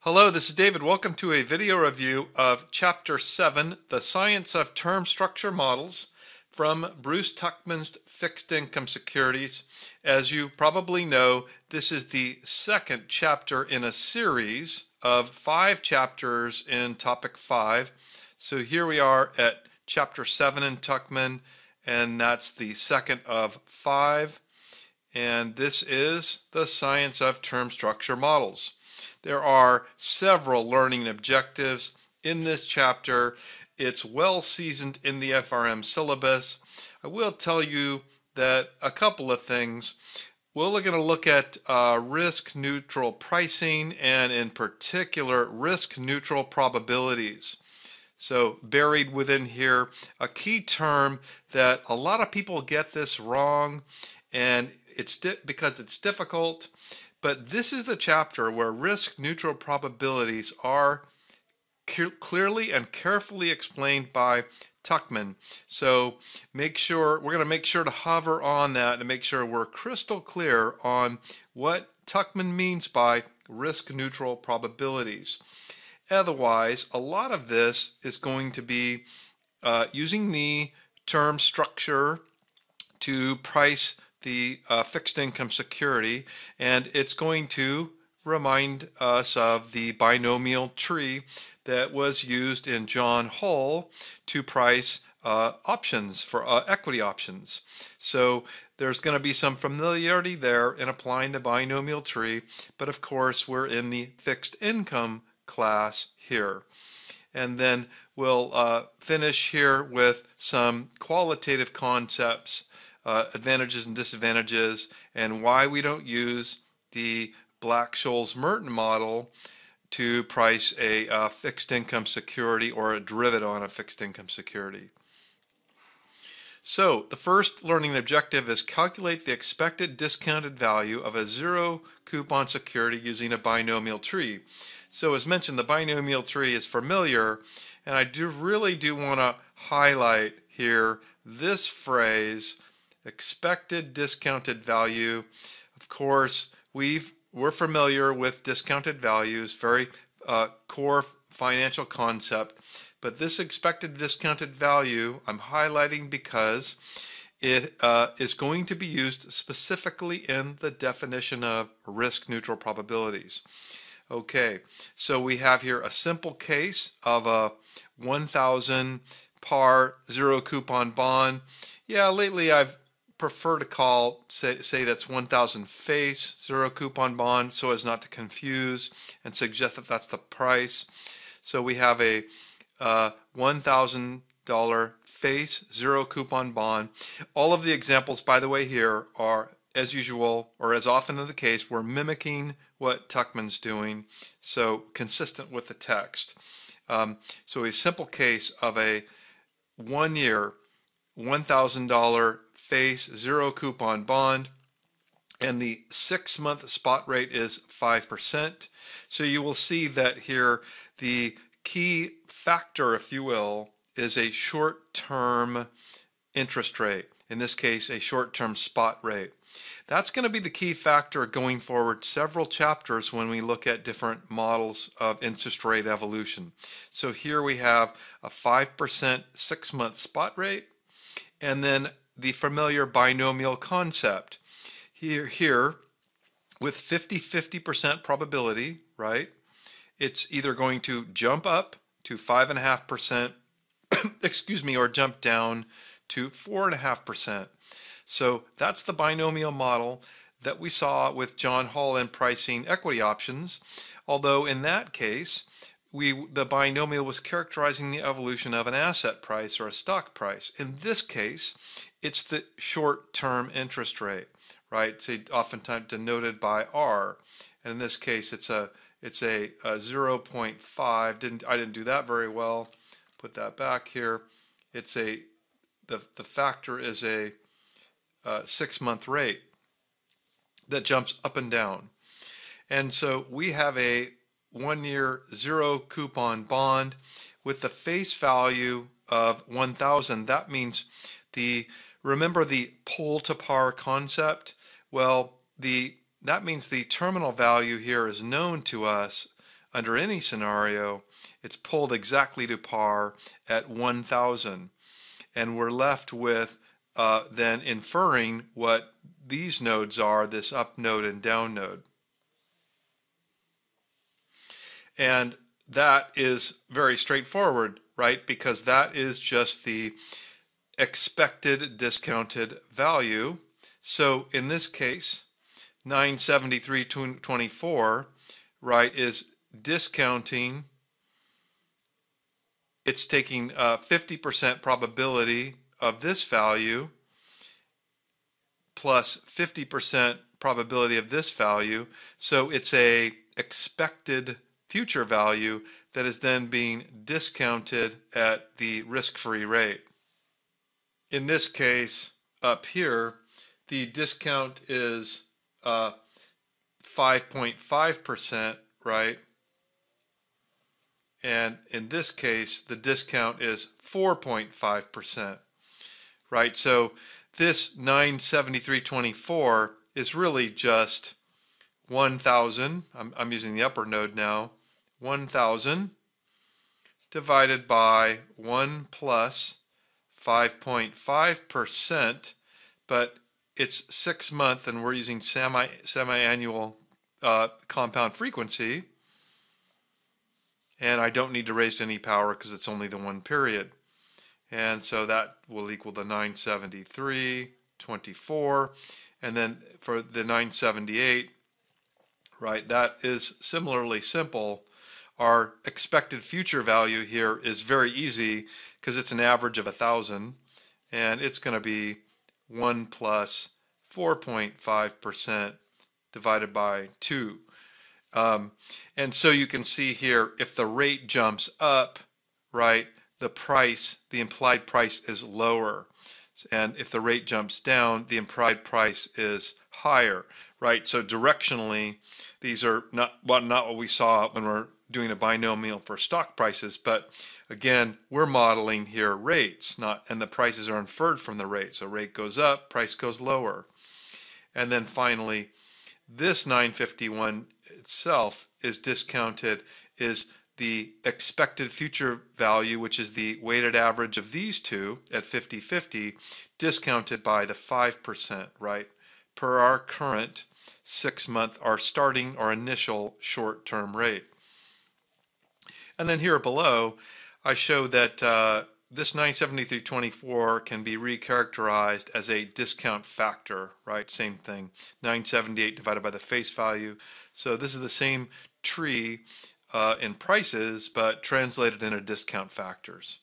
Hello, this is David. Welcome to a video review of Chapter 7, The Science of Term Structure Models from Bruce Tuckman's Fixed Income Securities. As you probably know, this is the second chapter in a series of 5 chapters in Topic 5. So here we are at Chapter 7 in Tuckman, and that's the second of 5. And this is The Science of Term Structure Models. There are several learning objectives in this chapter. It's well seasoned in the FRM syllabus. I will tell you that a couple of things. We're going to look at risk-neutral pricing and in particular risk-neutral probabilities. So buried within here, a key term that a lot of people get this wrong, and it's because it's difficult. But this is the chapter where risk-neutral probabilities are clearly and carefully explained by Tuckman. So we're going to make sure to hover on that and make sure we're crystal clear on what Tuckman means by risk-neutral probabilities. Otherwise, a lot of this is going to be using the term structure to price the fixed income security, and it's going to remind us of the binomial tree that was used in John Hall to price options for equity options. So there's going to be some familiarity there in applying the binomial tree, but of course we're in the fixed income class here. And then we'll finish here with some qualitative concepts, advantages and disadvantages, and why we don't use the Black-Scholes-Merton model to price a fixed income security or a derivative on a fixed income security. So the first learning objective is calculate the expected discounted value of a zero coupon security using a binomial tree. So as mentioned, the binomial tree is familiar, and I really do want to highlight here this phrase, expected discounted value. Of course, we're familiar with discounted values, very core financial concept, but this expected discounted value I'm highlighting because it is going to be used specifically in the definition of risk-neutral probabilities. Okay, so we have here a simple case of a 1,000 par zero coupon bond. Yeah, lately I've prefer to say that's 1,000 face zero coupon bond so as not to confuse and suggest that that's the price. So we have a $1,000 face zero coupon bond. All of the examples, by the way, here are, as usual or as often in the case, we're mimicking what Tuckman's doing, so consistent with the text. So a simple case of a 1-year $1,000 face zero coupon bond, and the 6-month spot rate is 5%. So you will see that here the key factor, if you will, is a short-term interest rate. In this case, a short-term spot rate. That's going to be the key factor going forward several chapters when we look at different models of interest rate evolution. So here we have a 5% 6-month spot rate, and then the familiar binomial concept. Here with 50-50% probability, right? It's either going to jump up to 5.5%, excuse me, or jump down to 4.5%. So that's the binomial model that we saw with John Hall in pricing equity options, although in that case, the binomial was characterizing the evolution of an asset price or a stock price. In this case, it's the short-term interest rate, right? It's oftentimes denoted by R. And in this case, it's a 0.5. I didn't do that very well. Put that back here. It's the factor is a 6-month rate that jumps up and down. And so we have a 1-year zero coupon bond with the face value of 1,000. That means remember the pull to par concept? Well, that means the terminal value here is known to us under any scenario, it's pulled exactly to par at 1,000. And we're left with then inferring what these nodes are, this up node and down node. And that is very straightforward, right? Because that is just the expected discounted value. So in this case, 973.24, right, is discounting. It's taking 50% probability of this value plus 50% probability of this value. So it's a expected future value that is then being discounted at the risk-free rate. In this case, up here, the discount is 5.5%, right? And in this case, the discount is 4.5%, right? So this 973.24 is really just 1,000. I'm using the upper node now. 1,000 divided by 1 plus 5.5%, but it's 6 month and we're using semi-annual compound frequency, and I don't need to raise to any power because it's only the one period. And so that will equal the 973.24. And then for the 978, right, that is similarly simple. Our expected future value here is very easy because it's an average of 1,000, and it's going to be 1 plus 4.5% divided by 2. And so you can see here, if the rate jumps up, right, the price, the implied price is lower. And if the rate jumps down, the implied price is higher, right? So directionally, these are not what we saw when we're doing a binomial for stock prices, but again, we're modeling here rates, and the prices are inferred from the rate. So rate goes up, price goes lower. And then finally, this 951 itself is discounted, is the expected future value, which is the weighted average of these two at 50/50, discounted by the 5%, right, per our current 6 month, our starting or initial short-term rate. And then here below, I show that this 973.24 can be recharacterized as a discount factor, right? Same thing, 978 divided by the face value. So this is the same tree in prices, but translated into discount factors.